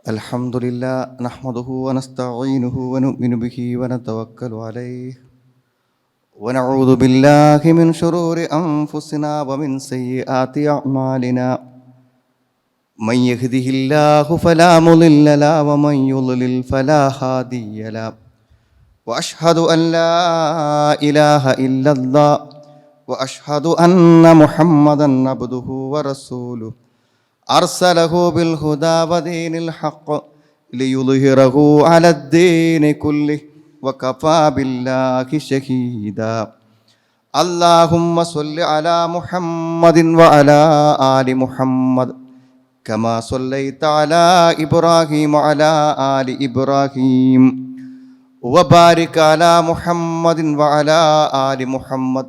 الحمد لله نحمده ونستعينه ونؤمن به ونتوكل عليه ونعوذ بالله من شرور أنفسنا ومن سيئات أعمالنا من يهده الله فلا مضل له ومن يضلل فلا هادي له وأشهد أن لا إله إلا الله وأشهد أن محمدا عبده ورسوله أرسله بالهدى ودين الحق ليظهره على الدين كله وكفى بالله شهيدا اللهم صل على محمد وعلى آل محمد كما صليت على إبراهيم وعلى آل إبراهيم وبارك على محمد وعلى آل محمد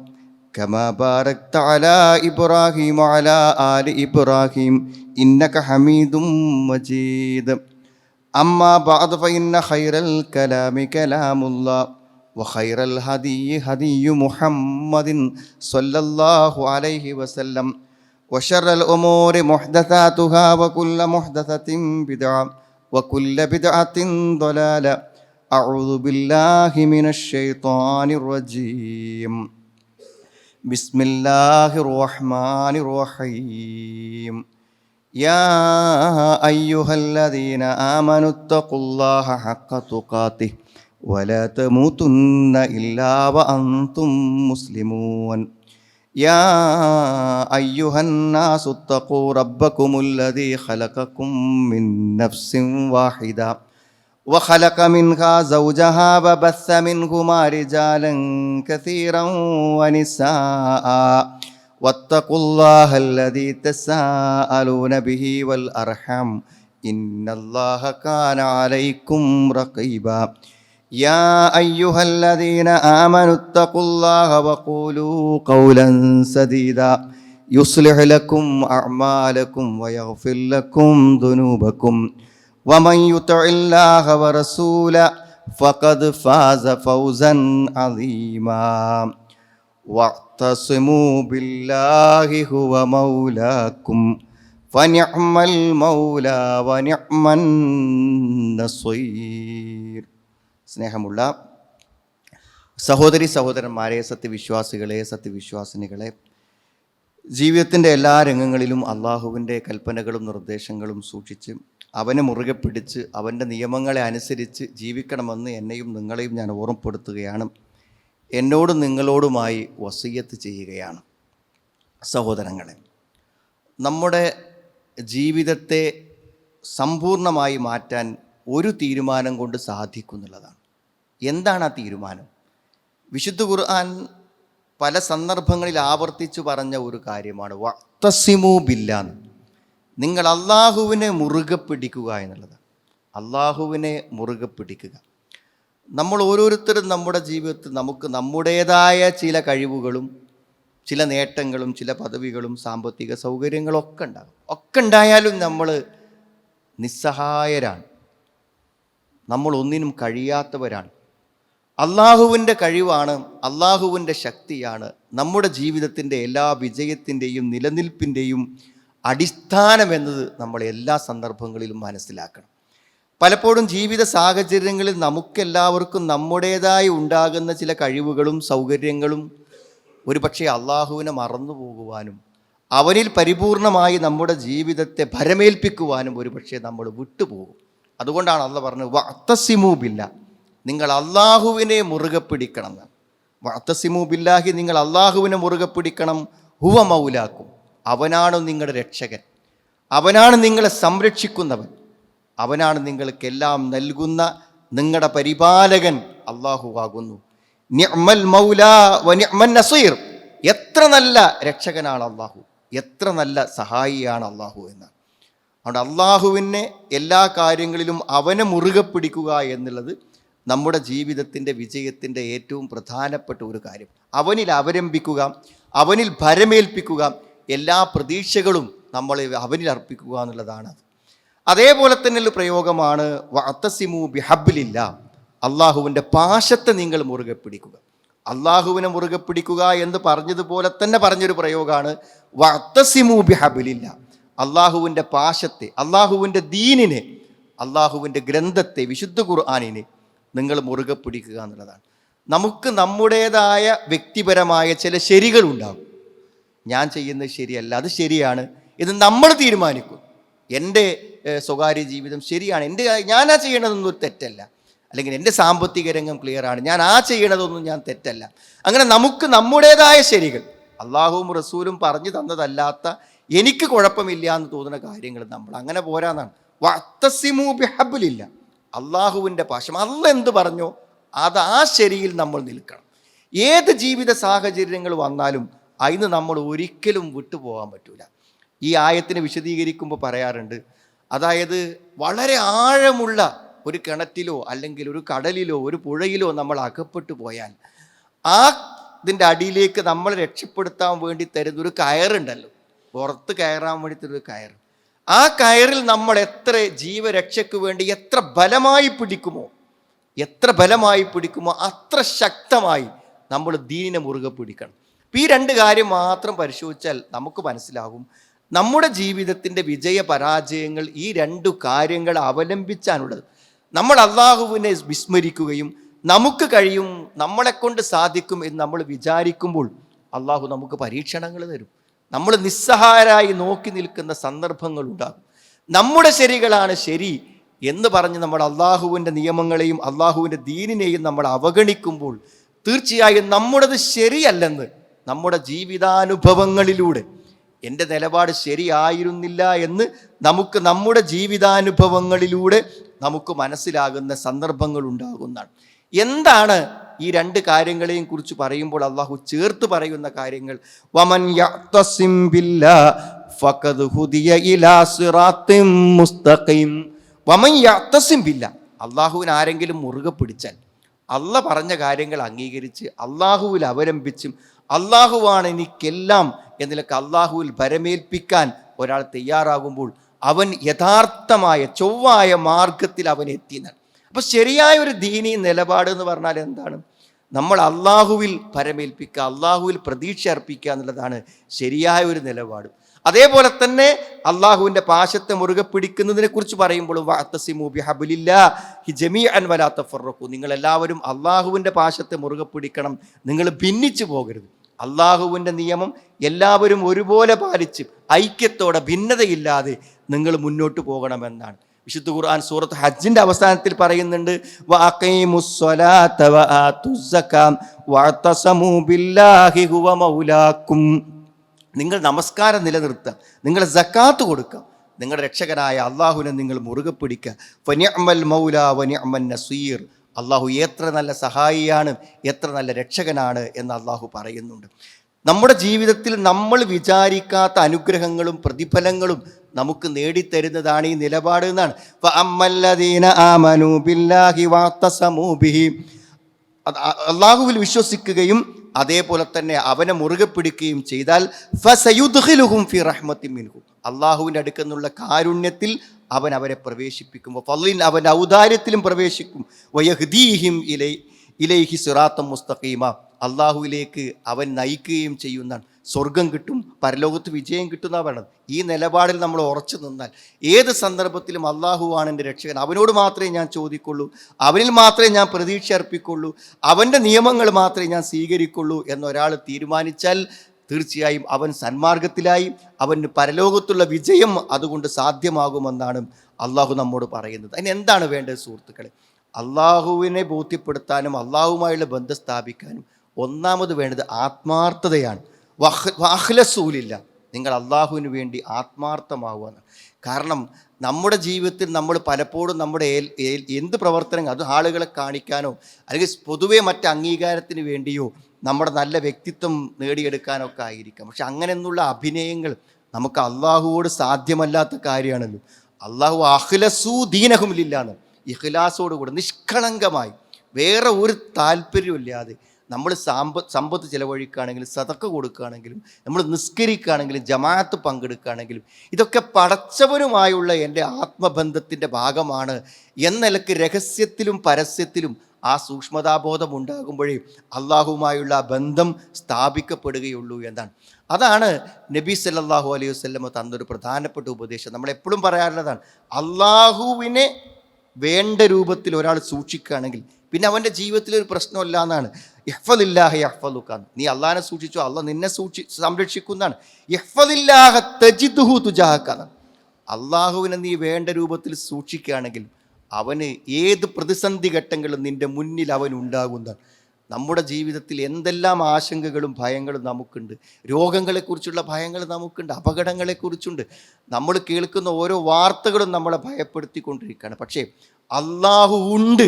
كما باركت على إبراهيم وعلى آل إبراهيم إنك حميد مجيد أما بعد فإن خير الكلام كلام الله وخير الهدي هدي محمد صلى الله عليه وسلم وشر الأمور محدثاتها وكل محدثة بدعة وكل بدعة ضلالة أعوذ بالله من الشيطان الرجيم بسم الله الرحمن الرحيم يا أيها الذين آمنوا اتقوا الله حق تقاته ولا تموتن إلا وأنتم مسلمون يا أيها الناس اتقوا ربكم الذي خلقكم من نفس واحدة وخلق منها زوجها وبث منهما رجالا كثيرا ونساء واتقوا الله الذي تساءلون به والأرحام إن الله كان عليكم رقيبا يا أيها الذين آمنوا اتقوا الله وقولوا قولا سديدا يصلح لكم أعمالكم ويغفر لكم ذنوبكم ومن يطع الله ورسوله فقد فاز فوزا عظيما واعتصموا بالله هو مولاكم فنعم المولى ونعم النصير. സ്നേഹമുള്ള സഹോദരി സഹോദരന്മാരെ, സത്യവിശ്വാസികളെ, സത്യവിശ്വാസിനികളെ, ജീവിതത്തിൻ്റെ എല്ലാ രംഗങ്ങളിലും അള്ളാഹുവിൻ്റെ കൽപ്പനകളും നിർദ്ദേശങ്ങളും സൂക്ഷിച്ച് അവനെ മുറുകെ പിടിച്ച് അവൻ്റെ നിയമങ്ങളെ അനുസരിച്ച് ജീവിക്കണമെന്ന് എന്നെയും നിങ്ങളെയും ഞാൻ ഓർമ്മപ്പെടുത്തുകയാണ്. എന്നോടും നിങ്ങളോടുമായി വസിയ്യത്ത് ചെയ്യുകയാണ്. സഹോദരങ്ങളെ, നമ്മുടെ ജീവിതത്തെ സമ്പൂർണ്ണമായി മാറ്റാൻ ഒരു തീരുമാനം കൊണ്ട് സാധിക്കുന്നുള്ളതാണ്. എന്താണ് ആ തീരുമാനം? വിശുദ്ധ ഖുർആൻ പല സന്ദർഭങ്ങളിൽ ആവർത്തിച്ചു പറഞ്ഞ ഒരു കാര്യമാണ് വഅ്തസിമൂ ബില്ലാഹ്. നിങ്ങൾ അള്ളാഹുവിനെ മുറുകെ പിടിക്കുക എന്നുള്ളത്. അള്ളാഹുവിനെ മുറുകെ പിടിക്കുക. നമ്മൾ ഓരോരുത്തരും നമ്മുടെ ജീവിതത്തിൽ നമുക്ക് നമ്മുടേതായ ചില കഴിവുകളും ചില നേട്ടങ്ങളും ചില പദവികളും സാമ്പത്തിക സൗകര്യങ്ങളൊക്കെ ഉണ്ടാകും. ഒക്കെ ഉണ്ടായാലും നമ്മൾ നിസ്സഹായരാണ്. നമ്മൾ ഒന്നിനും കഴിയാത്തവരാണ്. അള്ളാഹുവിൻ്റെ കഴിവാണ്, അള്ളാഹുവിൻ്റെ ശക്തിയാണ് നമ്മുടെ ജീവിതത്തിൻ്റെ എല്ലാ വിജയത്തിൻ്റെയും നിലനിൽപ്പിൻ്റെയും അടിസ്ഥാനമെന്നത് നമ്മൾ എല്ലാ സന്ദർഭങ്ങളിലും മനസ്സിലാക്കണം. പലപ്പോഴും ജീവിത സാഹചര്യങ്ങളിൽ നമുക്കെല്ലാവർക്കും നമ്മുടേതായി ഉണ്ടാകുന്ന ചില കഴിവുകളും സൗകര്യങ്ങളും ഒരുപക്ഷെ അള്ളാഹുവിനെ മറന്നു പോകുവാനും അവനിൽ പരിപൂർണമായി നമ്മുടെ ജീവിതത്തെ ഭരമേൽപ്പിക്കുവാനും ഒരുപക്ഷെ നമ്മൾ വിട്ടുപോകും. അതുകൊണ്ടാണ് അള്ളാഹ് പറഞ്ഞത് വഅ്തസിമൂ ബില്ലാഹ്, നിങ്ങൾ അള്ളാഹുവിനെ മുറുകെ പിടിക്കണം. വഅ്തസിമൂ ബില്ലാഹി, നിങ്ങൾ അള്ളാഹുവിനെ മുറുകെ പിടിക്കണം. ഹുവ മൗലാക്കും, അവനാണ് നിങ്ങളുടെ രക്ഷകൻ, അവനാണ് നിങ്ങളെ സംരക്ഷിക്കുന്നവൻ, അവനാണ് നിങ്ങൾക്കെല്ലാം നൽകുന്ന നിങ്ങളുടെ പരിപാലകൻ അള്ളാഹു ആകുന്നു. നിഅ്മൽ മൗലാ വ നിഅ്മൻ നസീർ, എത്ര നല്ല രക്ഷകനാണ് അള്ളാഹു, എത്ര നല്ല സഹായിയാണ് അള്ളാഹു എന്ന്. അതുകൊണ്ട് അള്ളാഹുവിനെ എല്ലാ കാര്യങ്ങളിലും അവനെ മുറുകെ പിടിക്കുക എന്നുള്ളത് നമ്മുടെ ജീവിതത്തിൻ്റെ വിജയത്തിൻ്റെ ഏറ്റവും പ്രധാനപ്പെട്ട ഒരു കാര്യം. അവനിൽ അവലംബിക്കുക, അവനിൽ ഭരമേൽപ്പിക്കുക, എല്ലാ പ്രതീക്ഷകളും നമ്മൾ അവനിൽ അർപ്പിക്കുക എന്നുള്ളതാണ്. അതേപോലെ തന്നെ ഒരു പ്രയോഗമാണ് വഅ്തസിമൂ ബിഹബ്ലില്ലാഹ്, അള്ളാഹുവിൻ്റെ പാശത്തെ നിങ്ങൾ മുറുകെ പിടിക്കുക. അള്ളാഹുവിനെ മുറുകെ പിടിക്കുക എന്ന് പറഞ്ഞതുപോലെ തന്നെ പറഞ്ഞൊരു പ്രയോഗമാണ് വഅ്തസിമൂ ബിഹബ്ലില്ലാഹ്, അള്ളാഹുവിൻ്റെ പാശത്തെ, അള്ളാഹുവിൻ്റെ ദീനിനെ അള്ളാഹുവിൻ്റെ ഗ്രന്ഥത്തെ, വിശുദ്ധ ഖുർആനിനെ നിങ്ങൾ മുറുകെ പിടിക്കുക എന്നുള്ളതാണ്. നമുക്ക് നമ്മുടേതായ വ്യക്തിപരമായ ചില ശരികളുണ്ടാകും. ഞാൻ ചെയ്യുന്നത് ശരിയല്ല, അത് ശരിയാണ് ഇത് നമ്മൾ തീരുമാനിക്കും. എൻ്റെ സ്വകാര്യ ജീവിതം ശരിയാണ്, ഞാനാ ചെയ്യണതൊന്നും ഒരു തെറ്റല്ല, അല്ലെങ്കിൽ എൻ്റെ സാമ്പത്തിക രംഗം ക്ലിയറാണ്, ഞാൻ ചെയ്യണതൊന്നും ഞാൻ തെറ്റല്ല. അങ്ങനെ നമുക്ക് നമ്മുടേതായ ശരികൾ, അള്ളാഹുവും റസൂലും പറഞ്ഞു തന്നതല്ലാത്ത എനിക്ക് കുഴപ്പമില്ല എന്ന് തോന്നുന്ന കാര്യങ്ങൾ നമ്മൾ അങ്ങനെ പോരാന്നാണ്. വഅ്തസിമൂ ബിഹബ്ലില്ല, അള്ളാഹുവിൻ്റെ പാശം, അള്ളാഹ് എന്ത് പറഞ്ഞോ അത് ആ ശരിയിൽ നമ്മൾ നിൽക്കണം. ഏത് ജീവിത സാഹചര്യങ്ങൾ വന്നാലും അതിന് നമ്മൾ ഒരിക്കലും വിട്ടുപോകാൻ പറ്റൂല. ഈ ആയത്തിനെ വിശദീകരിക്കുമ്പോൾ പറയാറുണ്ട്, അതായത് വളരെ ആഴമുള്ള ഒരു കിണറ്റിലോ അല്ലെങ്കിൽ ഒരു കടലിലോ ഒരു പുഴയിലോ നമ്മൾ അകപ്പെട്ടു പോയാൽ ഇതിൻ്റെ അടിയിലേക്ക് നമ്മൾ രക്ഷപ്പെടുത്താൻ വേണ്ടി തരുന്ന ഒരു കയറുണ്ടല്ലോ, പുറത്ത് കയറാൻ വേണ്ടി തരുന്ന ഒരു കയർ, ആ കയറിൽ നമ്മൾ എത്ര ജീവരക്ഷയ്ക്ക് വേണ്ടി എത്ര ബലമായി പിടിക്കുമോ അത്ര ശക്തമായി നമ്മൾ ദീനിനെ മുറുകെ പിടിക്കണം. ഈ രണ്ട് കാര്യം മാത്രം പരിശോധിച്ചാൽ നമുക്ക് മനസ്സിലാകും നമ്മുടെ ജീവിതത്തിൻ്റെ വിജയ പരാജയങ്ങൾ ഈ രണ്ടു കാര്യങ്ങൾ അവലംബിച്ചാണുള്ളത്. നമ്മൾ അള്ളാഹുവിനെ വിസ്മരിക്കുകയും നമുക്ക് കഴിയും, നമ്മളെക്കൊണ്ട് സാധിക്കും എന്ന് നമ്മൾ വിചാരിക്കുമ്പോൾ അള്ളാഹു നമുക്ക് പരീക്ഷണങ്ങൾ തരും. നമ്മൾ നിസ്സഹായരായി നോക്കി നിൽക്കുന്ന സന്ദർഭങ്ങൾ ഉണ്ടാകും. നമ്മുടെ ശരികളാണ് ശരി എന്ന് പറഞ്ഞ് നമ്മൾ അള്ളാഹുവിൻ്റെ നിയമങ്ങളെയും അള്ളാഹുവിൻ്റെ ദീനിനെയും നമ്മൾ അവഗണിക്കുമ്പോൾ തീർച്ചയായും നമ്മുടേത് ശരിയല്ലെന്ന് നമ്മുടെ ജീവിതാനുഭവങ്ങളിലൂടെ, എൻ്റെ നിലപാട് ശരിയായിരുന്നില്ല എന്ന് നമുക്ക് നമ്മുടെ ജീവിതാനുഭവങ്ങളിലൂടെ നമുക്ക് മനസ്സിലാകുന്ന സന്ദർഭങ്ങൾ ഉണ്ടാകുന്നതാണ്. എന്താണ് ഈ രണ്ട് കാര്യങ്ങളെയും കുറിച്ച് പറയുമ്പോൾ അള്ളാഹു ചേർത്ത് പറയുന്ന കാര്യങ്ങൾ? വമൻ യഅ്തസിം ബില്ലാഹ് ഫഖദ് ഹുദിയ ഇലാ സിറാത്തിൻ മുസ്തഖീം. വമൻ യഅ്തസിം ബില്ലാഹ്, അള്ളാഹുവിനെ ആരെങ്കിലും മുറുകെ പിടിച്ചാൽ, അള്ളാഹ് പറഞ്ഞ കാര്യങ്ങൾ അംഗീകരിച്ച് അള്ളാഹുവിൽ അവലംബിച്ചും അള്ളാഹുവാണ് എനിക്കെല്ലാം എന്നതിലൊക്കെ അള്ളാഹുവിൽ ഭരമേൽപ്പിക്കാൻ ഒരാൾ തയ്യാറാകുമ്പോൾ അവൻ യഥാർത്ഥമായ ചൊവ്വായ മാർഗത്തിൽ അവൻ എത്തിയെന്നാണ്. അപ്പോൾ ശരിയായ ഒരു ദീനി നിലപാട് എന്ന് പറഞ്ഞാൽ എന്താണ്? നമ്മൾ അള്ളാഹുവിൽ പരമേൽപ്പിക്കുക, അള്ളാഹുവിൽ പ്രതീക്ഷ അർപ്പിക്കുക എന്നുള്ളതാണ് ശരിയായ ഒരു നിലപാട്. അതേപോലെ തന്നെ അള്ളാഹുവിൻ്റെ പാശത്തെ മുറുകെ പിടിക്കുന്നതിനെ കുറിച്ച് പറയുമ്പോൾ വഅ്തസിമൂ ബിഹബ്ലില്ലാഹി ജമീഅൻ വലാ തഫറഖൂ, നിങ്ങളെല്ലാവരും അള്ളാഹുവിൻ്റെ പാശത്തെ മുറുകെ പിടിക്കണം, നിങ്ങൾ ഭിന്നിച്ചു പോകരുത്. അള്ളാഹുവിൻ്റെ നിയമം എല്ലാവരും ഒരുപോലെ പാലിച്ച് ഐക്യത്തോടെ ഭിന്നതയില്ലാതെ നിങ്ങൾ മുന്നോട്ട് പോകണമെന്നാണ്. വിശുദ്ധ ഖുർആൻ സൂറത്ത് ഹജ്ജിൻ്റെ അവസാനത്തിൽ പറയുന്നുണ്ട്, വഅഖീമുസ്സലാത വആതുസ്സകാം വഅതസമൂ ബില്ലാഹി ഹുവ മൗലാക്കും, നിങ്ങൾ നമസ്കാരം നിലനിർത്തുക, നിങ്ങൾ സക്കാത്ത് കൊടുക്കുക, നിങ്ങളുടെ രക്ഷകനായ അള്ളാഹുവിനെ നിങ്ങൾ മുറുകെ പിടിക്കുക. ഫനിഅമൽ മൗല വനിഅമൻ നസീർ, അള്ളാഹു എത്ര നല്ല സഹായിയാണ്, എത്ര നല്ല രക്ഷകനാണ് എന്ന് അള്ളാഹു പറയുന്നുണ്ട്. നമ്മുടെ ജീവിതത്തിൽ നമ്മൾ വിചാരിക്കാത്ത അനുഗ്രഹങ്ങളും പ്രതിഫലങ്ങളും നമുക്ക് നേടിത്തരുന്നതാണ് ഈ നിലപാട് എന്നാണ്. ഫഅമ്മല്ലദീന ആമനൂ ബില്ലാഹി വഅതസമൂ ബിഹി, അള്ളാഹുവിൽ വിശ്വസിക്കുകയും അതേപോലെ തന്നെ അവനെ മുറുകെ പിടിക്കുകയും ചെയ്താൽ ഫസയുദ്ഖിലുഹും ഫി റഹ്മത്തിൻ മിൻഹു, അള്ളാഹുവിൻ്റെ അടുക്കുന്നുള്ള കാരുണ്യത്തിൽ അവൻ അവരെ പ്രവേശിപ്പിക്കും. ഫളിൻ, അവൻ്റെ ഔദാര്യത്തിലും പ്രവേശിക്കും. വയഹ്ദീഹിം ഇലൈഹി സിറാത്തൻ മുസ്തഖീമ, അള്ളാഹുവിലേക്ക് അവൻ നയിക്കുകയും ചെയ്യുന്നതാണ്. സ്വർഗം കിട്ടും, പരലോകത്ത് വിജയം കിട്ടുന്നതാണ് പറയുന്നത്. ഈ നിലപാടിൽ നമ്മൾ ഉറച്ചു നിന്നാൽ ഏത് സന്ദർഭത്തിലും അള്ളാഹുവാണ് എൻ്റെ രക്ഷകൻ, അവനോട് മാത്രമേ ഞാൻ ചോദിക്കുള്ളൂ, അവനിൽ മാത്രമേ ഞാൻ പ്രതീക്ഷ അർപ്പിക്കുള്ളൂ, അവൻ്റെ നിയമങ്ങൾ മാത്രമേ ഞാൻ സ്വീകരിക്കുള്ളൂ എന്നൊരാൾ തീരുമാനിച്ചാൽ തീർച്ചയായും അവൻ സന്മാർഗത്തിലായി, അവന് പരലോകത്തുള്ള വിജയം അതുകൊണ്ട് സാധ്യമാകുമെന്നാണ് അള്ളാഹു നമ്മോട് പറയുന്നത്. അതിന് എന്താണ് വേണ്ടത് സുഹൃത്തുക്കളെ? അള്ളാഹുവിനെ ബോധ്യപ്പെടുത്താനും അള്ളാഹുമായുള്ള ബന്ധം സ്ഥാപിക്കാനും ഒന്നാമത് വേണ്ടത് ആത്മാർത്ഥതയാണ്. വഅഖ്ലസൂലില്ല, നിങ്ങൾ അള്ളാഹുവിന് വേണ്ടി ആത്മാർത്ഥമാവുകയാണ്. കാരണം നമ്മുടെ ജീവിതത്തിൽ നമ്മൾ പലപ്പോഴും നമ്മുടെ എന്ത് പ്രവർത്തനങ്ങൾ, അത് ആളുകളെ കാണിക്കാനോ അല്ലെങ്കിൽ പൊതുവെ മറ്റ് അംഗീകാരത്തിന് വേണ്ടിയോ നമ്മുടെ നല്ല വ്യക്തിത്വം നേടിയെടുക്കാനൊക്കെ ആയിരിക്കാം. പക്ഷെ അങ്ങനെയൊന്നുള്ള അഭിനയങ്ങൾ നമുക്ക് അള്ളാഹുവോട് സാധ്യമല്ലാത്ത കാര്യമാണല്ലോ. അള്ളാഹു അഖ്ലസൂ ദീനഹും ലില്ലാന്ന്, ഇഖ്ലാസോടുകൂടെ നിഷ്കളങ്കമായി വേറെ ഒരു താല്പര്യമില്ലാതെ നമ്മൾ സമ്പത്ത് ചിലവഴിക്കുകയാണെങ്കിലും സദഖ കൊടുക്കുകയാണെങ്കിലും നമ്മൾ നിസ്കരിക്കുകയാണെങ്കിലും ജമാഅത്ത് പങ്കെടുക്കുകയാണെങ്കിലും ഇതൊക്കെ പടച്ചവനുമായുള്ള എൻ്റെ ആത്മബന്ധത്തിൻ്റെ ഭാഗമാണ് എന്ന നിലക്ക് രഹസ്യത്തിലും പരസ്യത്തിലും ആ സൂക്ഷ്മതാബോധം ഉണ്ടാകുമ്പോഴേ അള്ളാഹുവുമായുള്ള ബന്ധം സ്ഥാപിക്കപ്പെടുകയുള്ളൂ എന്നാണ്. അതാണ് നബി സല്ലല്ലാഹു അലൈഹി വസല്ലം തന്നൊരു പ്രധാനപ്പെട്ട ഉപദേശം. നമ്മളെപ്പോഴും പറയാറുള്ളതാണ്, അള്ളാഹുവിനെ വേണ്ട രൂപത്തിൽ ഒരാൾ സൂക്ഷിക്കുകയാണെങ്കിൽ പിന്നെ അവൻ്റെ ജീവിതത്തിൽ ഒരു പ്രശ്നമില്ല എന്നാണ്. ഇഹ്ഫദില്ലാഹ യഹ്ഫദുക, നീ അള്ളാഹിനെ സൂക്ഷിച്ചോ, അള്ളാഹ് നിന്നെ സംരക്ഷിക്കുന്നതാണ്. ഇഹ്ഫദില്ലാഹ തജിദ്ഹു തുജാഹക, അള്ളാഹുവിനെ നീ വേണ്ട രൂപത്തിൽ സൂക്ഷിക്കുകയാണെങ്കിൽ അവന് ഏത് പ്രതിസന്ധി ഘട്ടങ്ങളും നിൻ്റെ മുന്നിൽ അവൻ ഉണ്ടാകുന്നതാണ്. നമ്മുടെ ജീവിതത്തിൽ എന്തെല്ലാം ആശങ്കകളും ഭയങ്ങളും നമുക്കുണ്ട്. രോഗങ്ങളെക്കുറിച്ചുള്ള ഭയങ്ങൾ നമുക്കുണ്ട്, അപകടങ്ങളെക്കുറിച്ചുണ്ട്. നമ്മൾ കേൾക്കുന്ന ഓരോ വാർത്തകളും നമ്മളെ ഭയപ്പെടുത്തിക്കൊണ്ടിരിക്കുകയാണ്. പക്ഷേ അള്ളാഹു ഉണ്ട്,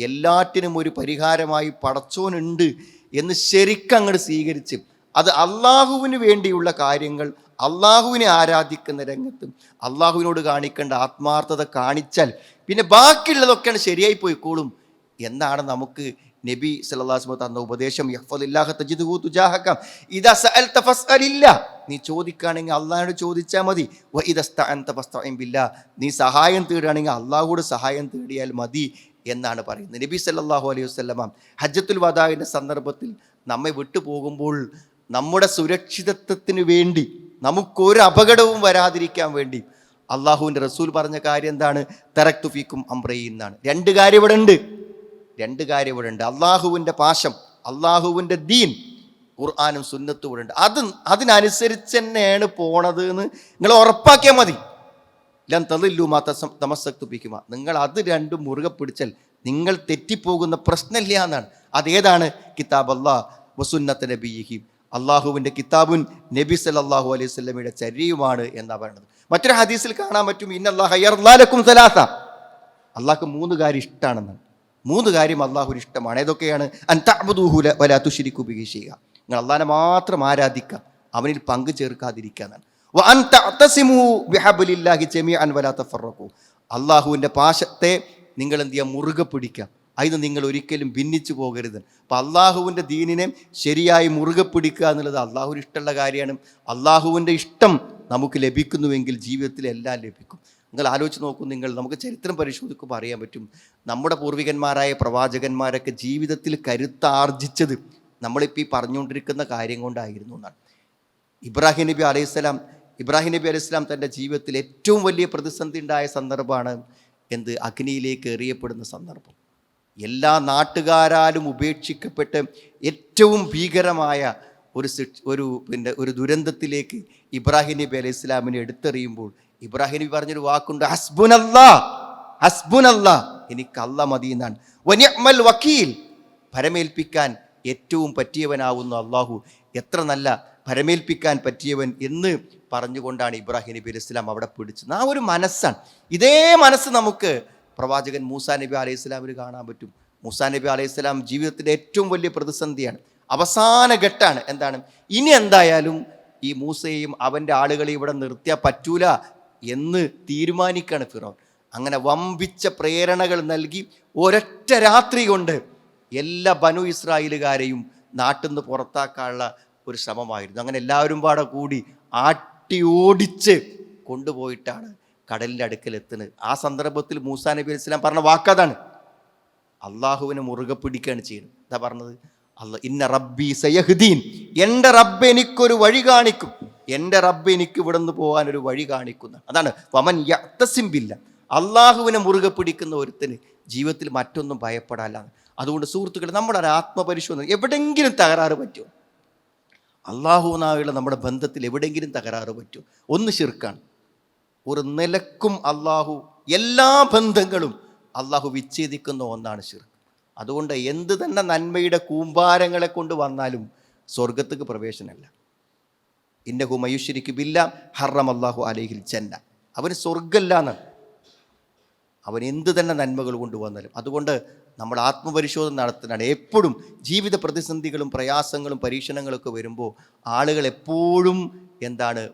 എല്ലാറ്റിനും ഒരു പരിഹാരമായി പടച്ചോനുണ്ട് എന്ന് ശരിക്കങ്ങോട്ട് സ്വീകരിച്ച് അത് അള്ളാഹുവിന് വേണ്ടിയുള്ള കാര്യങ്ങൾ അള്ളാഹുവിനെ ആരാധിക്കുന്ന രംഗത്തും അള്ളാഹുവിനോട് കാണിക്കേണ്ട ആത്മാർത്ഥത കാണിച്ചാൽ പിന്നെ ബാക്കിയുള്ളതൊക്കെയാണ് ശരിയായി പോയിക്കോളും എന്നാണ് നമുക്ക് നബി സല്ലല്ലാഹു അലൈഹി വസല്ലം തന്ന ഉപദേശം. യഹ്ഫദില്ലാഹ തജിദ്ഹു തുജാഹക, ഇദാ സഅൽത ഫസ്അലില്ലാ, നീ ചോദിക്കുകയാണെങ്കിൽ അള്ളാഹുവോട് ചോദിച്ചാൽ മതി. വ ഇദാ ഇസ്തഅൻത ഫസ്തഇൻ ബില്ലാഹ്, നീ സഹായം തേടുകയാണെങ്കിൽ അള്ളാഹുവോട് സഹായം തേടിയാൽ മതി എന്നാണ് പറയുന്നത്. നബി സല്ലല്ലാഹു അലൈഹി വസല്ലം ഹജ്ജത്തുൽ വദാഇൻ്റെ സന്ദർഭത്തിൽ നമ്മെ വിട്ടു പോകുമ്പോൾ നമ്മുടെ സുരക്ഷിതത്വത്തിന് വേണ്ടി, നമുക്കൊരു അപകടവും വരാതിരിക്കാൻ വേണ്ടി അള്ളാഹുവിൻ്റെ റസൂൽ പറഞ്ഞ കാര്യം എന്താണ്? തറക്തു ഫീക്കും അംറൈൻ എന്നാണ്. രണ്ട് കാര്യം ഇവിടെ ഉണ്ട്. അള്ളാഹുവിൻ്റെ പാശം, അള്ളാഹുവിൻ്റെ ദീൻ, ഖുർആനും സുന്നത്തും ഇവിടെ ഉണ്ട്. അതിനനുസരിച്ച് തന്നെയാണ് പോണത് എന്ന് നിങ്ങൾ ഉറപ്പാക്കിയാൽ മതി. ലൻ തളില്ലു മാ തമസ്സക്തു ബിഹിമാ, നിങ്ങൾ അത് രണ്ടും മുറുകെ പിടിച്ചാൽ നിങ്ങൾ തെറ്റിപ്പോകുന്ന പ്രശ്നമില്ല എന്നാണ്. അതേതാണ്? കിതാബ് അല്ലാഹ് വസുന്നത്ത് നബിയിഹി, അള്ളാഹുവിൻ്റെ കിതാബുൻ നബി സല്ലല്ലാഹു അലൈഹി വസല്ലമയുടെ ചര്യയുമാണ് എന്നാണ് പറയുന്നത്. മറ്റൊരു ഹദീസിൽ കാണാൻ പറ്റും, ഇന്നല്ലാഹ യർളാ ലക്കും സലാസ, അള്ളാഹ്ക്ക് 3 കാര്യം ഇഷ്ടമാണെന്നാണ്. 3 കാര്യം അള്ളാഹുവിന് ഇഷ്ടമാണ്. ഏതൊക്കെയാണ്? അൻ തഅ്ബുദൂഹു വലാ തുശ്രികൂ ബിഹി ശൈഅ, നിങ്ങൾ അള്ളാഹിനെ മാത്രം ആരാധിക്കുക, അവനിൽ പങ്കു ചേർക്കാതിരിക്കുക എന്നാണ്. വ അൻ തഅ്തസിമൂ ബിഹബ്ലില്ലാഹി ജമീഅൻ വലാ തഫറഖൂ, അള്ളാഹുവിൻ്റെ പാശത്തെ നിങ്ങൾ എന്ത് ചെയ്യുക? മുറുകെ പിടിക്കുക, അതിന് നിങ്ങൾ ഒരിക്കലും ഭിന്നിച്ചു പോകരുത്. അപ്പം അള്ളാഹുവിൻ്റെ ദീനിനെ ശരിയായി മുറുകെ പിടിക്കുക എന്നുള്ളത് അള്ളാഹുവിന് ഇഷ്ടമുള്ള കാര്യമാണ്. അള്ളാഹുവിൻ്റെ ഇഷ്ടം നമുക്ക് ലഭിക്കുന്നുവെങ്കിൽ ജീവിതത്തിൽ എല്ലാം ലഭിക്കും. നിങ്ങൾ ആലോചിച്ച് നോക്കൂ, നമുക്ക് ചരിത്രം പരിശോധിക്കുമ്പോൾ അറിയാൻ പറ്റും, നമ്മുടെ പൂർവികന്മാരായ പ്രവാചകന്മാരൊക്കെ ജീവിതത്തിൽ കരുത്താർജിച്ചത് നമ്മളിപ്പോൾ ഈ പറഞ്ഞുകൊണ്ടിരിക്കുന്ന കാര്യം കൊണ്ടായിരുന്നു എന്നാണ്. ഇബ്രാഹിം നബി അലൈഹിസ്സലാം തൻ്റെ ജീവിതത്തിൽ ഏറ്റവും വലിയ പ്രതിസന്ധി ഉണ്ടായ സന്ദർഭമാണ് എന്ത്? അഗ്നിയിലേക്ക് എറിയപ്പെടുന്ന സന്ദർഭം. എല്ലാ നാട്ടുകാരാലും ഉപേക്ഷിക്കപ്പെട്ട് ഏറ്റവും ഭീകരമായ ഒരു ദുരന്തത്തിലേക്ക് ഇബ്രാഹിം നബി അലൈഹി സ്വലാമിനെ എടുത്തെറിയുമ്പോൾ ഇബ്രാഹിം നബി പറഞ്ഞൊരു വാക്കുണ്ട്, ഹസ്ബുനല്ലാ, എനിക്ക് അല്ലാഹ് മതി എന്നാണ്. വനിഅ്മൽ വക്കീൽ, ഭരമേൽപ്പിക്കാൻ ഏറ്റവും പറ്റിയവനാവുന്ന അള്ളാഹു, എത്ര നല്ല ഭരമേൽപ്പിക്കാൻ പറ്റിയവൻ എന്ന് പറഞ്ഞുകൊണ്ടാണ് ഇബ്രാഹിം നബി അലൈഹി സ്വലാം അവിടെ പിടിച്ചത്. ആ ഒരു മനസ്സാണ്. ഇതേ മനസ്സ് നമുക്ക് പ്രവാചകൻ മൂസാ നബി അലൈഹി സ്വലാമിൽ കാണാൻ പറ്റും. മൂസാ നബി അലൈഹി സ്വലാം ജീവിതത്തിൻ്റെ ഏറ്റവും വലിയ പ്രതിസന്ധിയാണ്, അവസാന ഘട്ടമാണ്. എന്താണ്? ഇനി എന്തായാലും ഈ മൂസയെയും അവൻ്റെ ആളുകളെയും ഇവിടെ നിർത്തിയാൽ പറ്റൂല എന്ന് തീരുമാനിക്കുകയാണ് ഫിറൗൻ. അങ്ങനെ വമ്പിച്ച പ്രേരണകൾ നൽകി ഒരൊറ്റ രാത്രി കൊണ്ട് എല്ലാ ബനു ഇസ്രായേലുകാരെയും നാട്ടിൽ നിന്ന് പുറത്താക്കാനുള്ള ഒരു ശ്രമമായിരുന്നു. അങ്ങനെ എല്ലാവരും പാടെ കൂടി ആട്ടി ഓടിച്ച് കൊണ്ടുപോയിട്ടാണ് കടലിൻ്റെ അടുക്കൽ എത്തുന്നത്. ആ സന്ദർഭത്തിൽ മൂസാ നബി അലൈഹി സ്വലാം പറഞ്ഞ വാക്കതാണ്, അള്ളാഹുവിനെ മുറുകെ പിടിക്കുകയാണ് ചെയ്യുന്നത്. എന്താ പറഞ്ഞത്? ഇന്ന റബ്ബി സയഹ്ദീൻ, എൻ്റെ റബ്ബ് എനിക്കൊരു വഴി കാണിക്കും, എൻ്റെ റബ്ബ് എനിക്ക് ഇവിടെ നിന്ന് പോകാനൊരു വഴി കാണിക്കുന്ന. അതാണ് വമൻ യഅ്തസിം ബില്ലാഹ്, അള്ളാഹുവിനെ മുറുകെ പിടിക്കുന്ന ഒരുത്തിന് ജീവിതത്തിൽ മറ്റൊന്നും ഭയപ്പെടാനാണ്. അതുകൊണ്ട് സുഹൃത്തുക്കളെ, നമ്മുടെ ഒരു ആത്മപരിശോധന, എവിടെയെങ്കിലും തകരാറ് പറ്റുമോ? അള്ളാഹുവിനായുള്ള നമ്മുടെ ബന്ധത്തിൽ എവിടെയെങ്കിലും തകരാറ് പറ്റുമോ? ഒന്ന് ശിർക്കാണ്. ഒരു നിലക്കും എല്ലാ ബന്ധങ്ങളും അള്ളാഹു വിച്ഛേദിക്കുന്ന ഒന്നാണ് ശിർക്ക്. അതുകൊണ്ട് എന്ത് തന്നെ നന്മയുടെ കൂമ്പാരങ്ങളെ കൊണ്ട് വന്നാലും സ്വർഗത്തേക്ക് പ്രവേശനമല്ല. ഇന്നഹു മയുശ്രികു ബില്ലാഹ് ഹറമല്ലാഹു അലൈഹിൽ ജന്ന, അവന് സ്വർഗ്ഗമല്ല എന്നാണ്, അവൻ എന്ത് തന്നെ നന്മകൾ കൊണ്ടുവന്നാലും. അതുകൊണ്ട് നമ്മൾ ആത്മപരിശോധന നടത്തുന്നതാണ്. എപ്പോഴും ജീവിത പ്രതിസന്ധികളും പ്രയാസങ്ങളും പരീക്ഷണങ്ങളൊക്കെ വരുമ്പോൾ ആളുകൾ എപ്പോഴും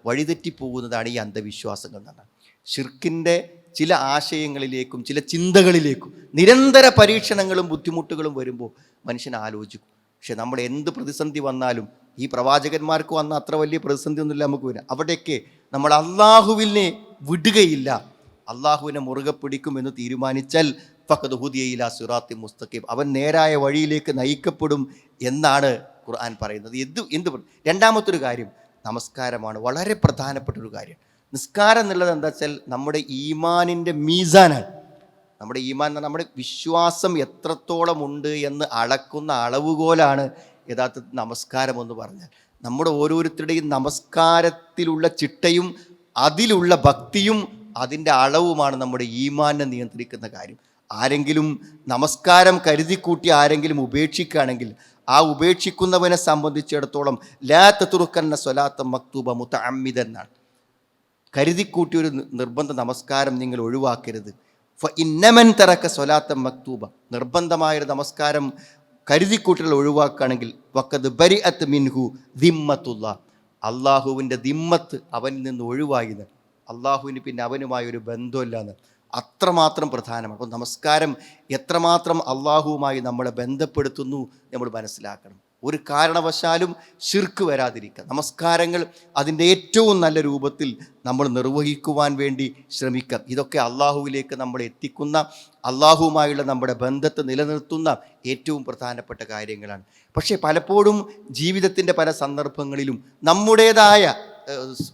വഴിതെറ്റിപ്പോകുന്നതാണ് ഈ അന്ധവിശ്വാസങ്ങൾ എന്നാണ്. ഷിർക്കിൻ്റെ ചില ആശയങ്ങളിലേക്കും ചില ചിന്തകളിലേക്കും നിരന്തര പരീക്ഷണങ്ങളും ബുദ്ധിമുട്ടുകളും വരുമ്പോൾ മനുഷ്യൻ ആലോചിക്കും. പക്ഷെ നമ്മൾ എന്ത് പ്രതിസന്ധി വന്നാലും, ഈ പ്രവാചകന്മാർക്ക് വന്ന അത്ര വലിയ പ്രതിസന്ധി ഒന്നുമില്ല നമുക്ക് വരാം, അവിടെയൊക്കെ നമ്മൾ അള്ളാഹുവിനെ വിടുകയില്ല, അള്ളാഹുവിനെ മുറുകെ പിടിക്കുമെന്ന് തീരുമാനിച്ചാൽ ഫഖദ് ഹുദിയ ഇലാ സിറാത്തി മുസ്തഖീം, അവൻ നേരായ വഴിയിലേക്ക് നയിക്കപ്പെടും എന്നാണ് ഖുർആൻ പറയുന്നത്. രണ്ടാമത്തൊരു കാര്യം, നമസ്കാരമാണ് വളരെ പ്രധാനപ്പെട്ട ഒരു കാര്യം. നിസ്കാരം എന്നുള്ളത് എന്താ വെച്ചാൽ നമ്മുടെ ഈമാനിൻ്റെ മീസാനാണ്. നമ്മുടെ ഈമാൻ എന്ന് പറഞ്ഞാൽ നമ്മുടെ വിശ്വാസം എത്രത്തോളം ഉണ്ട് എന്ന് അളക്കുന്ന അളവുകോലാണ് യഥാർത്ഥത്തിൽ നമസ്കാരം എന്ന് പറഞ്ഞാൽ. നമ്മുടെ ഓരോരുത്തരുടെയും നമസ്കാരത്തിലുള്ള ചിട്ടയും അതിലുള്ള ഭക്തിയും അതിൻ്റെ അളവുമാണ് നമ്മുടെ ഈമാനെ നിയന്ത്രിക്കുന്ന കാര്യം. ആരെങ്കിലും നമസ്കാരം കരുതിക്കൂട്ടി ആരെങ്കിലും ഉപേക്ഷിക്കുകയാണെങ്കിൽ ആ ഉപേക്ഷിക്കുന്നവനെ സംബന്ധിച്ചിടത്തോളം ലാ തതുറുക്കന്ന സ്വലാത്ത മക്തൂബ മുതഅമ്മിദൻ എന്നാണ്. കരുതിക്കൂട്ടി ഒരു നിർബന്ധ നമസ്കാരം നിങ്ങൾ ഒഴിവാക്കരുത്. ഇന്നമൻ തറക്ക സ്വലാത്ത മക്തൂബ, നിർബന്ധമായൊരു നമസ്കാരം കരുതിക്കൂട്ടൽ ഒഴിവാക്കുകയാണെങ്കിൽ വക്കത് ബരിഅത്ത് മിൻഹു ദിമ്മത്തുള്ള, അള്ളാഹുവിൻ്റെ ദിമ്മത്ത് അവനിൽ നിന്ന് ഒഴിവായിന്ന്, അള്ളാഹുവിന് പിന്നെ അവനുമായൊരു ബന്ധമില്ലാന്ന്. അത്രമാത്രം പ്രധാനമാണ്. അപ്പോൾ നമസ്കാരം എത്രമാത്രം അള്ളാഹുവുമായി നമ്മളെ ബന്ധപ്പെടുത്തുന്നു നമ്മൾ മനസ്സിലാക്കണം. ഒരു കാരണവശാലും ശിർക്ക് വരാതിരിക്കുക. നമസ്കാരങ്ങൾ അതിൻ്റെ ഏറ്റവും നല്ല രൂപത്തിൽ നമ്മൾ നിർവഹിക്കുവാൻ വേണ്ടി ശ്രമിക്കാം. ഇതൊക്കെ അള്ളാഹുവിലേക്ക് നമ്മളെ എത്തിക്കുന്ന, അള്ളാഹുവുമായുള്ള നമ്മുടെ ബന്ധത്തെ നിലനിർത്തുന്ന ഏറ്റവും പ്രധാനപ്പെട്ട കാര്യങ്ങളാണ്. പക്ഷേ പലപ്പോഴും ജീവിതത്തിൻ്റെ പല സന്ദർഭങ്ങളിലും നമ്മുടേതായ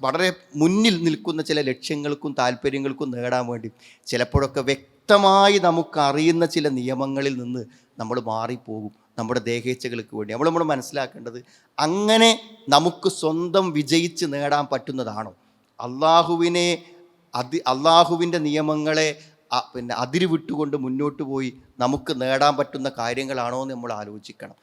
വളരെ മുന്നിൽ നിൽക്കുന്ന ചില ലക്ഷ്യങ്ങൾക്കും താല്പര്യങ്ങൾക്കും നേടാൻ വേണ്ടി ചിലപ്പോഴൊക്കെ വ്യക്തമായി നമുക്കറിയുന്ന ചില നിയമങ്ങളിൽ നിന്ന് നമ്മൾ മാറിപ്പോകും. നമ്മുടെ ദേഹേച്ഛകൾക്ക് വേണ്ടി നമ്മൾ മനസ്സിലാക്കേണ്ടത്, അങ്ങനെ നമുക്ക് സ്വന്തം വിജയിച്ച് നേടാൻ പറ്റുന്നതാണോ? അള്ളാഹുവിൻ്റെ നിയമങ്ങളെ അതിര് വിട്ടുകൊണ്ട് മുന്നോട്ട് പോയി നമുക്ക് നേടാൻ പറ്റുന്ന കാര്യങ്ങളാണോ എന്ന് നമ്മൾ ആലോചിക്കണം.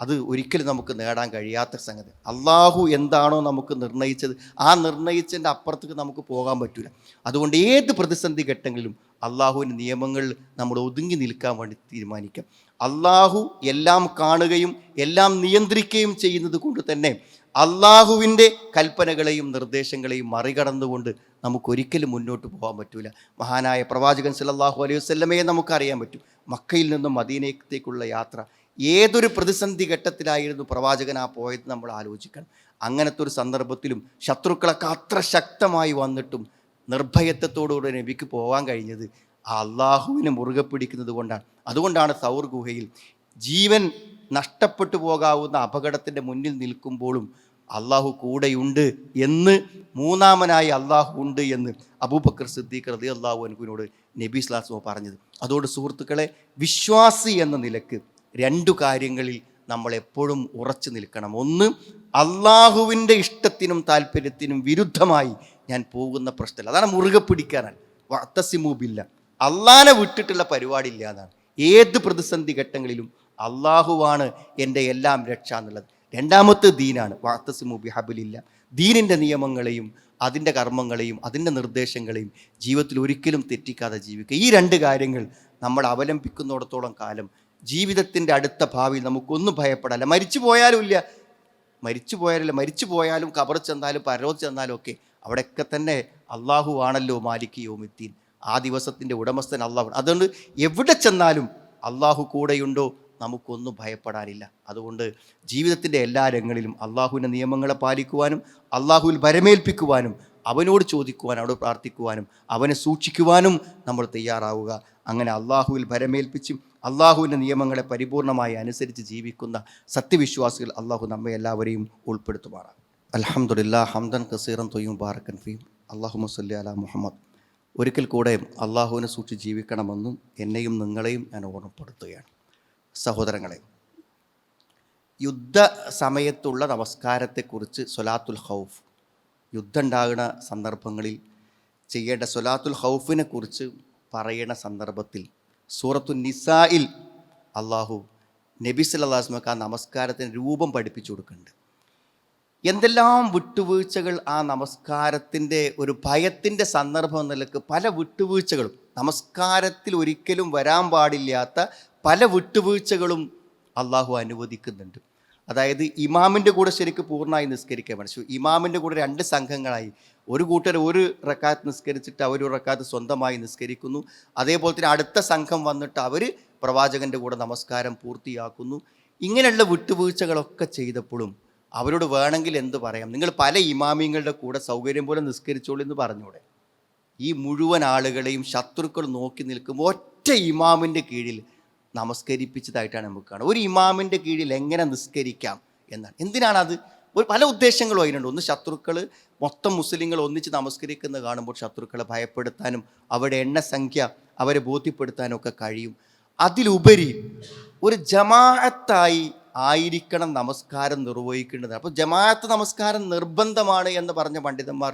അത് ഒരിക്കലും നമുക്ക് നേടാൻ കഴിയാത്ത സംഗതി. അള്ളാഹു എന്താണോ നമുക്ക് നിർണയിച്ചത് ആ നിർണയിച്ചതിൻ്റെ അപ്പുറത്തേക്ക് നമുക്ക് പോകാൻ പറ്റില്ല. അതുകൊണ്ട് ഏത് പ്രതിസന്ധി ഘട്ടങ്ങളിലും അള്ളാഹുവിൻ്റെ നിയമങ്ങൾ നമ്മൾ ഒതുങ്ങി നിൽക്കാൻ വേണ്ടി തീരുമാനിക്കാം. അള്ളാഹു എല്ലാം കാണുകയും എല്ലാം നിയന്ത്രിക്കുകയും ചെയ്യുന്നത് കൊണ്ട് തന്നെ അള്ളാഹുവിൻ്റെ കൽപ്പനകളെയും നിർദ്ദേശങ്ങളെയും മറികടന്നുകൊണ്ട് നമുക്കൊരിക്കലും മുന്നോട്ട് പോകാൻ പറ്റില്ല. മഹാനായ പ്രവാചകൻ സല്ലല്ലാഹു അലൈഹി വസല്ലമയെ നമുക്കറിയാൻ പറ്റും. മക്കയിൽ നിന്നും മദീനത്തേക്കുള്ള യാത്ര ഏതൊരു പ്രതിസന്ധി ഘട്ടത്തിലായിരുന്നു പ്രവാചകൻ പോയത് നമ്മൾ ആലോചിക്കണം. അങ്ങനത്തെ ഒരു സന്ദർഭത്തിലും ശത്രുക്കളൊക്കെ അത്ര ശക്തമായി വന്നിട്ടും നിർഭയത്വത്തോടുകൂടി നബിക്ക് പോകാൻ കഴിഞ്ഞത് ആ അള്ളാഹുവിനെ മുറുകെ പിടിക്കുന്നത് കൊണ്ടാണ്. അതുകൊണ്ടാണ് സൗർ ഗുഹയിൽ ജീവൻ നഷ്ടപ്പെട്ടു പോകാവുന്ന അപകടത്തിൻ്റെ മുന്നിൽ നിൽക്കുമ്പോഴും അള്ളാഹു കൂടെയുണ്ട് എന്ന്, മൂന്നാമനായി അള്ളാഹു ഉണ്ട് എന്ന് അബൂബക്കർ സിദ്ദീഖ് റളിയല്ലാഹു അൻഹുവിനോട് നബി സ്വല്ലല്ലാഹു അലൈഹി വസല്ലം പറഞ്ഞത്. അതുകൊണ്ട് സുഹൃത്തുക്കളെ, വിശ്വാസി എന്ന നിലക്ക് രണ്ടു കാര്യങ്ങളിൽ നമ്മൾ എപ്പോഴും ഉറച്ചു നിൽക്കണം. ഒന്ന്, അള്ളാഹുവിൻ്റെ ഇഷ്ടത്തിനും താല്പര്യത്തിനും വിരുദ്ധമായി ഞാൻ പോകുന്ന പ്രശ്നമില്ല, അതാണ് മുറുകെ പിടിക്കാനാണ്. വഅ്തസിമൂ ബില്ലാ, അള്ളാഹനെ വിട്ടിട്ടുള്ള പരിപാടിയില്ല എന്നാണ്. ഏത് പ്രതിസന്ധി ഘട്ടങ്ങളിലും അള്ളാഹുവാണ് എൻ്റെ എല്ലാം രക്ഷ എന്നുള്ളത്. രണ്ടാമത്തെ ദീനാണ്. വഅ്തസിമൂ ബിഹബ്ലില്ലാ, ദീനിൻ്റെ നിയമങ്ങളെയും അതിൻ്റെ കർമ്മങ്ങളെയും അതിൻ്റെ നിർദ്ദേശങ്ങളെയും ജീവിതത്തിൽ ഒരിക്കലും തെറ്റിക്കാതെ ജീവിക്കുക. ഈ രണ്ട് കാര്യങ്ങൾ നമ്മൾ അവലംബിക്കുന്നിടത്തോളം കാലം ജീവിതത്തിൻ്റെ അടുത്ത ഭാവിയിൽ നമുക്കൊന്നും ഭയപ്പെടാല്ല. മരിച്ചു പോയാലും ഖബർ ചെന്നാലും പരലോകത്ത് ചെന്നാലും ഒക്കെ അവിടെയൊക്കെ തന്നെ അള്ളാഹു ആണല്ലോ മാലിക് യൗമിദ്ദീൻ, ആ ദിവസത്തിൻ്റെ ഉടമസ്ഥൻ അള്ളാഹു. അതുകൊണ്ട് എവിടെ ചെന്നാലും അള്ളാഹു കൂടെയുണ്ടോ, നമുക്കൊന്നും ഭയപ്പെടാനില്ല. അതുകൊണ്ട് ജീവിതത്തിൻ്റെ എല്ലാ രംഗങ്ങളിലും അള്ളാഹുവിൻ്റെ നിയമങ്ങളെ പാലിക്കുവാനും അള്ളാഹുവിൽ ഭരമേൽപ്പിക്കുവാനും അവനോട് ചോദിക്കുവാനും അവനോട് പ്രാർത്ഥിക്കുവാനും അവനെ സൂക്ഷിക്കുവാനും നമ്മൾ തയ്യാറാവുക. അങ്ങനെ അള്ളാഹുവിൽ ഭരമേൽപ്പിച്ചും അള്ളാഹുവിൻ്റെ നിയമങ്ങളെ പരിപൂർണമായി അനുസരിച്ച് ജീവിക്കുന്ന സത്യവിശ്വാസികൾ അള്ളാഹു നമ്മെ എല്ലാവരെയും ഉൾപ്പെടുത്തുമാറാണ്. അൽഹംദുലില്ലാഹ് ഹംദൻ കസീറൻ ത്വയ്യിബൻ മുബാറകൻ ഫീ. അല്ലാഹുമ്മ സ്വല്ലി അലാ മുഹമ്മദ്. ഒരിക്കൽ കൂടെ അള്ളാഹുവിനെ സൂക്ഷിച്ച് ജീവിക്കണമെന്നും എന്നെയും നിങ്ങളെയും ഞാൻ ഓർമ്മപ്പെടുത്തുകയാണ്. സഹോദരങ്ങളെ, യുദ്ധ സമയത്തുള്ള നമസ്കാരത്തെക്കുറിച്ച് സ്വലാത്തുൽ ഖൗഫ്, യുദ്ധം ഉണ്ടാകുന്ന സന്ദർഭങ്ങളിൽ ചെയ്യേണ്ട സ്വലാത്തുൽ ഖൗഫിനെ കുറിച്ച് പറയുന്ന സന്ദർഭത്തിൽ സൂറത്തു നിസായിൽ അള്ളാഹു നബി സല്ലല്ലാഹു അലൈഹി വസല്ലം ആ നമസ്കാരത്തിന് രൂപം പഠിപ്പിച്ചു കൊടുക്കുന്നുണ്ട്. എന്തെല്ലാം വിട്ടുവീഴ്ചകൾ ആ നമസ്കാരത്തിൻ്റെ ഒരു ഭയത്തിൻ്റെ സന്ദർഭം നിലക്ക് പല വിട്ടുവീഴ്ചകളും, നമസ്കാരത്തിൽ ഒരിക്കലും വരാൻ പാടില്ലാത്ത പല വിട്ടുവീഴ്ചകളും അള്ളാഹു അനുവദിക്കുന്നുണ്ട്. അതായത് ഇമാമിൻ്റെ കൂടെ ശരിക്കും പൂർണ്ണമായി നിസ്കരിക്കാൻ പഠിച്ചു. ഇമാമിൻ്റെ കൂടെ രണ്ട് സംഘങ്ങളായി, ഒരു കൂട്ടർ ഒരു റക്കാത്ത് നിസ്കരിച്ചിട്ട് അവർ ഒരു റക്കാത്ത് സ്വന്തമായി നിസ്കരിക്കുന്നു. അതേപോലെ തന്നെ അടുത്ത സംഘം വന്നിട്ട് അവർ പ്രവാചകൻ്റെ കൂടെ നമസ്കാരം പൂർത്തിയാക്കുന്നു. ഇങ്ങനെയുള്ള വിട്ടുവീഴ്ചകളൊക്കെ ചെയ്തപ്പോഴും അവരോട് വേണമെങ്കിൽ എന്ത് പറയാം, നിങ്ങൾ പല ഇമാമിങ്ങളുടെ കൂടെ സൗകര്യം പോലെ നിസ്കരിച്ചോളൂ എന്ന് പറഞ്ഞൂടെ? ഈ മുഴുവൻ ആളുകളെയും ശത്രുക്കൾ നോക്കി നിൽക്കുമ്പോൾ ഒറ്റ ഇമാമിൻ്റെ കീഴിൽ നമസ്കരിപ്പിച്ചതായിട്ടാണ് നമുക്ക് കാണുന്നത്. ഒരു ഇമാമിൻ്റെ കീഴിൽ എങ്ങനെ നിസ്കരിക്കാം എന്നാണ്. എന്തിനാണത്? പല ഉദ്ദേശങ്ങളും അതിനുണ്ട്. ഒന്ന്, ശത്രുക്കൾ മൊത്തം മുസ്ലിങ്ങൾ ഒന്നിച്ച് നമസ്കരിക്കുന്നത് കാണുമ്പോൾ ശത്രുക്കളെ ഭയപ്പെടുത്താനും അവരുടെ എണ്ണസംഖ്യ അവരെ ബോധ്യപ്പെടുത്താനും ഒക്കെ കഴിയും. അതിലുപരി ഒരു ജമാഅത്തായി ആയിരിക്കണം നമസ്കാരം നിർവഹിക്കേണ്ടത്. അപ്പോൾ ജമാഅത്ത് നമസ്കാരം നിർബന്ധമാണ് എന്ന് പറഞ്ഞ പണ്ഡിതന്മാർ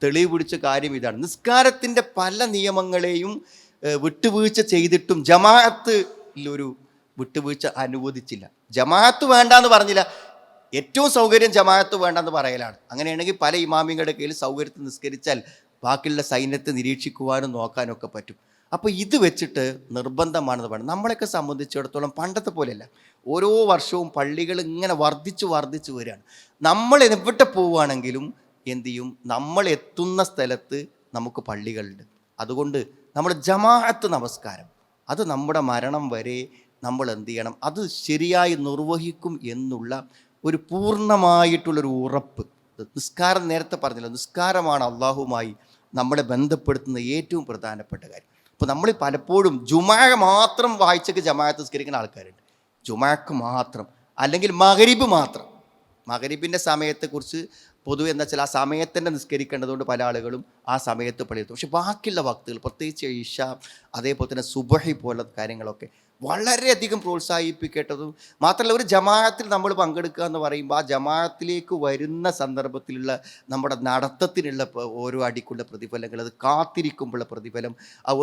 തെളിവ് പിടിച്ച കാര്യം ഇതാണ്. നിസ്കാരത്തിൻ്റെ പല നിയമങ്ങളെയും വിട്ടുവീഴ്ച ചെയ്തിട്ടും ജമാഅത്തിലൊരു വിട്ടുവീഴ്ച അനുവദിച്ചില്ല. ജമാഅത്ത് വേണ്ടാന്ന് പറഞ്ഞില്ല, ഏറ്റവും സൗകര്യം ജമാഅത്ത് വേണ്ടെന്ന് പറയലാണ്. അങ്ങനെയാണെങ്കിൽ പല ഇമാമിങ്ങളുടെ കയ്യിൽ സൗകര്യത്തിൽ നിസ്കരിച്ചാൽ ബാക്കിയുള്ള സൈന്യത്തെ നിരീക്ഷിക്കുവാനും നോക്കാനും ഒക്കെ പറ്റും. അപ്പോൾ ഇത് വെച്ചിട്ട് നിർബന്ധമാണെന്ന് പറയുന്നത്. നമ്മളെയൊക്കെ സംബന്ധിച്ചിടത്തോളം പണ്ടത്തെ പോലെയല്ല, ഓരോ വർഷവും പള്ളികൾ ഇങ്ങനെ വർദ്ധിച്ചു വരികയാണ്. നമ്മൾ എവിടെ പോവുകയാണെങ്കിലും എന്തു ചെയ്യും, നമ്മൾ എത്തുന്ന സ്ഥലത്ത് നമുക്ക് പള്ളികളുണ്ട്. അതുകൊണ്ട് നമ്മൾ ജമാഅത്ത് നമസ്കാരം അത് നമ്മുടെ മരണം വരെ നമ്മൾ എന്തു ചെയ്യണം, അത് ശരിയായി നിർവഹിക്കും എന്നുള്ള ഒരു പൂർണ്ണമായിട്ടുള്ളൊരു ഉറപ്പ്. നിസ്കാരം നേരത്തെ പറഞ്ഞല്ലോ, നിസ്കാരമാണ് അള്ളാഹുമായി നമ്മളെ ബന്ധപ്പെടുത്തുന്ന ഏറ്റവും പ്രധാനപ്പെട്ട കാര്യം. അപ്പോൾ നമ്മൾ പലപ്പോഴും ജുമാ മാത്രം വായിച്ചൊക്കെ ജമാഅത്ത് നിസ്കരിക്കുന്ന ആൾക്കാരുണ്ട്. ജുമാക്ക് മാത്രം, അല്ലെങ്കിൽ മഗ്‌രിബ് മാത്രം. മഗ്‌രിബിൻ്റെ സമയത്തെക്കുറിച്ച് പൊതുവെ എന്താ വെച്ചാൽ ആ സമയത്തന്നെ നിസ്കരിക്കേണ്ടതുകൊണ്ട് പല ആളുകളും ആ സമയത്ത് പള്ളിയെത്തും. പക്ഷെ ബാക്കിയുള്ള വക്തുകൾ, പ്രത്യേകിച്ച് ഇശ, അതേപോലെ തന്നെ സുബഹി പോലുള്ള കാര്യങ്ങളൊക്കെ വളരെയധികം പ്രോത്സാഹിപ്പിക്കേണ്ടതും മാത്രമല്ല, ഒരു ജമാഅത്തിൽ നമ്മൾ പങ്കെടുക്കുക എന്ന് പറയുമ്പോൾ ആ ജമാഅത്തിലേക്ക് വരുന്ന സന്ദർഭത്തിലുള്ള നമ്മുടെ നടത്തത്തിനുള്ള ഓരോ അടിക്കുള്ള പ്രതിഫലങ്ങൾ, അത് കാത്തിരിക്കുമ്പോഴുള്ള പ്രതിഫലം,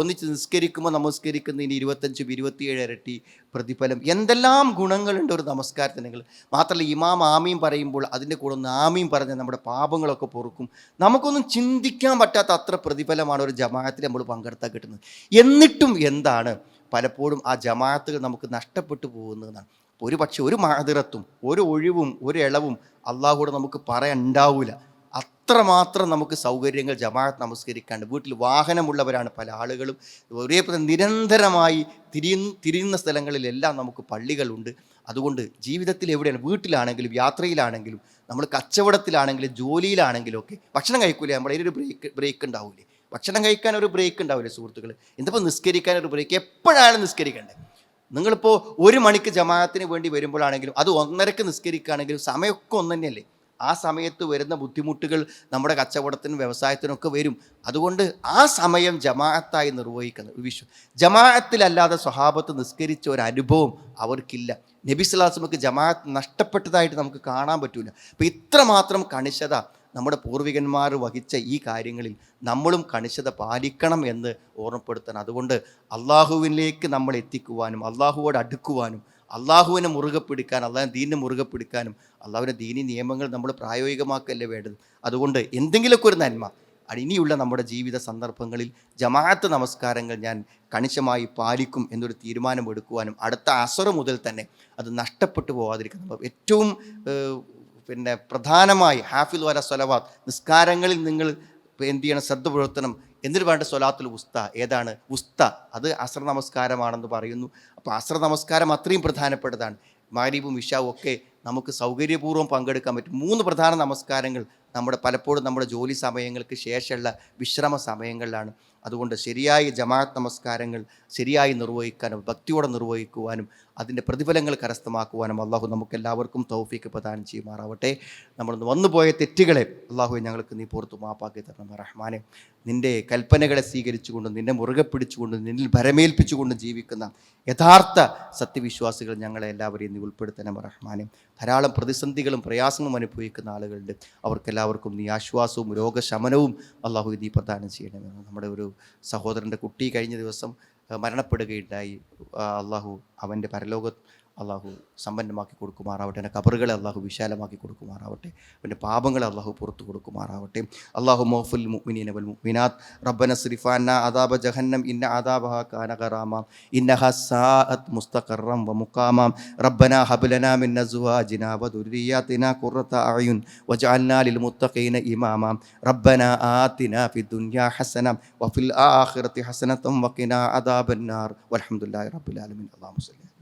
ഒന്നിച്ച് നിസ്കരിക്കുമ്പോൾ നമസ്കരിക്കുന്നതിന് 25-27 ഇരട്ടി പ്രതിഫലം, എന്തെല്ലാം ഗുണങ്ങളുണ്ട് ഒരു നമസ്കാരത്തിന്. മാത്രമല്ല ഇമാം ആമീൻ പറയുമ്പോൾ അതിൻ്റെ കൂടെ ഒന്ന് ആമീൻ പറഞ്ഞ് നമ്മുടെ പാപങ്ങളൊക്കെ പൊറുക്കും. നമുക്കൊന്നും ചിന്തിക്കാൻ പറ്റാത്ത അത്ര പ്രതിഫലമാണ് ഒരു ജമാഅത്തിൽ നമ്മൾ പങ്കെടുത്താൽ കിട്ടുന്നത്. എന്നിട്ടും എന്താണ് പലപ്പോഴും ആ ജമാഅത്തുകൾ നമുക്ക് നഷ്ടപ്പെട്ടു പോകുന്നതാണ്. ഒരു പക്ഷേ ഒരു മാതിറത്തും ഒരു ഒഴിവും ഒരു ഇളവും അള്ളാഹുവോട് നമുക്ക് പറയാൻ ഉണ്ടാവില്ല. അത്രമാത്രം നമുക്ക് സൗകര്യങ്ങൾ ജമാഅത്ത് നമസ്കരിക്കാണ്ട്. വീട്ടിൽ വാഹനമുള്ളവരാണ് പല ആളുകളും. ഒരേപോലെ നിരന്തരമായി തിരിയുന്ന സ്ഥലങ്ങളിലെല്ലാം നമുക്ക് പള്ളികളുണ്ട്. അതുകൊണ്ട് ജീവിതത്തിൽ എവിടെയാണ്, വീട്ടിലാണെങ്കിലും യാത്രയിലാണെങ്കിലും നമ്മൾ കച്ചവടത്തിലാണെങ്കിലും ജോലിയിലാണെങ്കിലും ഒക്കെ ഭക്ഷണം കഴിക്കൂലേ, നമ്മളതിനൊരു ബ്രേക്ക് ഉണ്ടാവില്ലേ? ഭക്ഷണം കഴിക്കാൻ ഒരു ബ്രേക്ക് ഉണ്ടാവില്ലേ സുഹൃത്തുക്കൾ? എന്തിപ്പോൾ നിസ്കരിക്കാൻ ഒരു ബ്രേക്ക്? എപ്പോഴാണ് നിസ്കരിക്കേണ്ടത്? നിങ്ങളിപ്പോൾ 1 മണിക്ക് ജമാഅത്തിന് വേണ്ടി വരുമ്പോഴാണെങ്കിലും അത് 1:30ക്ക് നിസ്കരിക്കുകയാണെങ്കിലും സമയമൊക്കെ ഒന്ന് തന്നെയല്ലേ? ആ സമയത്ത് വരുന്ന ബുദ്ധിമുട്ടുകൾ നമ്മുടെ കച്ചവടത്തിനും വ്യവസായത്തിനൊക്കെ വരും. അതുകൊണ്ട് ആ സമയം ജമാഅത്തായി നിർവഹിക്കുന്നത് ജമാഅത്തിലല്ലാതെ സ്വഹാബത്ത് നിസ്കരിച്ച ഒരു അനുഭവം അവർക്കില്ല. നബി സ്വല്ലല്ലാഹു അലൈഹി വസല്ലമക്ക് ജമാഅത്ത് നഷ്ടപ്പെട്ടതായിട്ട് നമുക്ക് കാണാൻ പറ്റില്ല. അപ്പോൾ ഇത്രമാത്രം കണിശത നമ്മുടെ പൂർവികന്മാർ വഹിച്ച ഈ കാര്യങ്ങളിൽ നമ്മളും കണിശത പാലിക്കണം എന്ന് ഓർമ്മപ്പെടുത്തണം. അതുകൊണ്ട് അള്ളാഹുവിലേക്ക് നമ്മൾ എത്തിക്കുവാനും അള്ളാഹുവോട് അടുക്കുവാനും അള്ളാഹുവിനെ മുറുകെ പിടിക്കാൻ, അള്ളാഹു ദീനിനെ മുറുകെ പിടിക്കാനും അള്ളാഹുവിൻ്റെ ദീനി നിയമങ്ങൾ നമ്മൾ പ്രായോഗികമാക്കല്ലേ വേണ്ടത്. അതുകൊണ്ട് എന്തെങ്കിലുമൊക്കെ ഒരു നന്മ ഇനിയുള്ള നമ്മുടെ ജീവിത സന്ദർഭങ്ങളിൽ ജമാഅത്ത് നമസ്കാരങ്ങൾ ഞാൻ കണിശമായി പാലിക്കും എന്നൊരു തീരുമാനമെടുക്കുവാനും അടുത്ത അസർ മുതൽ തന്നെ അത് നഷ്ടപ്പെട്ടു പോകാതിരിക്കണം. ഏറ്റവും പ്രധാനമായി ഹാഫിളു അല സ്വലവാത്ത്, നിസ്കാരങ്ങളിൽ നിങ്ങൾ എന്ത് ചെയ്യണം, ശ്രദ്ധ പുലർത്തണം. എന്നിട്ട് വേണ്ട സ്വലാത്തുൽ വുസ്ത. ഏതാണ് വുസ്ത? അത് അസ്ർ നമസ്കാരമാണെന്ന് പറയുന്നു. അപ്പോൾ അസ്ർ നമസ്കാരം അത്രയും പ്രധാനപ്പെട്ടതാണ്. മഗ്‌രിബും ഇശാവും ഒക്കെ നമുക്ക് സൗകര്യപൂർവ്വം പങ്കെടുക്കാൻ പറ്റും. 3 പ്രധാന നമസ്കാരങ്ങൾ പലപ്പോഴും നമ്മുടെ ജോലി സമയങ്ങൾക്ക് ശേഷമുള്ള വിശ്രമ സമയങ്ങളിലാണ്. അതുകൊണ്ട് ശരിയായ ജമാഅത്ത് നമസ്കാരങ്ങൾ ശരിയായി നിർവഹിക്കാനും ഭക്തിയോടെ നിർവഹിക്കുവാനും അതിൻ്റെ പ്രതിഫലങ്ങൾ കരസ്ഥമാക്കുവാനും അള്ളാഹു നമുക്കെല്ലാവർക്കും തൗഫീക്ക് പ്രദാനം ചെയ്യുമാറാവട്ടെ. നമ്മൾ വന്നുപോയ തെറ്റുകളെ അള്ളാഹു ഞങ്ങൾക്ക് നീ പുറത്തു മാപ്പാക്കി തരണം റഹ്മാനെ. നിൻ്റെ കൽപ്പനകളെ സ്വീകരിച്ചുകൊണ്ടും നിന്നെ മുറുകെ പിടിച്ചുകൊണ്ടും നിന്നിൽ ഭരമേൽപ്പിച്ചുകൊണ്ടും ജീവിക്കുന്ന യഥാർത്ഥ സത്യവിശ്വാസികൾ ഞങ്ങളെ എല്ലാവരെയും നീ ഉൾപ്പെടുത്തണം റഹ്മാനെ. ധാരാളം പ്രതിസന്ധികളും പ്രയാസങ്ങളും അനുഭവിക്കുന്ന ആളുകളുണ്ട്. അവർക്കെല്ലാവർക്കും നീ ആശ്വാസവും രോഗശമനവും അള്ളാഹു നീ പ്രദാനം ചെയ്യണമെന്ന്. നമ്മുടെ ഒരു സഹോദരൻ്റെ കുട്ടി കഴിഞ്ഞ ദിവസം മരണപ്പെടുകയുണ്ടായി. അള്ളാഹു അവൻ്റെ പരലോക അള്ളാഹു സമ്പന്നമാക്കി കൊടുക്കുമാറാവട്ടെ. എൻ്റെ ഖബറുകളെ അള്ളാഹു വിശാലമാക്കി കൊടുക്കുമാറാവട്ടെ. അവൻ്റെ പാപങ്ങളെ അള്ളാഹു പുറത്തു കൊടുക്കുമാറാവട്ടെ. അള്ളാഹു മൗഫുൽ മുഅ്മിനീന വൽ മുഅ്മിനാത്ത് റബ്ബന സ്രിഫ് അന്നാ അദാബ ജഹന്നം ഇന്ന അദാബഹാ കാന ഗറാമ ഇന്നഹാ സാഅത് മുസ്തഖറൻ വ മുഖാമ റബ്ബന ഹബ് ലനാ മിൻ അസ്വാജിനാ വ ദുർരിയ്യാതിനാ ഖുർറത അഅ്യുൻ വജഅൽനാ ലിൽ മുത്തഖീന ഇമാമ റബ്ബന ആതിനാ ഫിദ് ദുനിയാ ഹസന വ ഫിൽ ആഖിറതി ഹസനതൻ വ ഖിനാ അദാബൻ നാർ വൽഹംദുലില്ലാഹി റബ്ബിൽ ആലമീൻ. അല്ലാഹുമ്മ സ്വല്ലി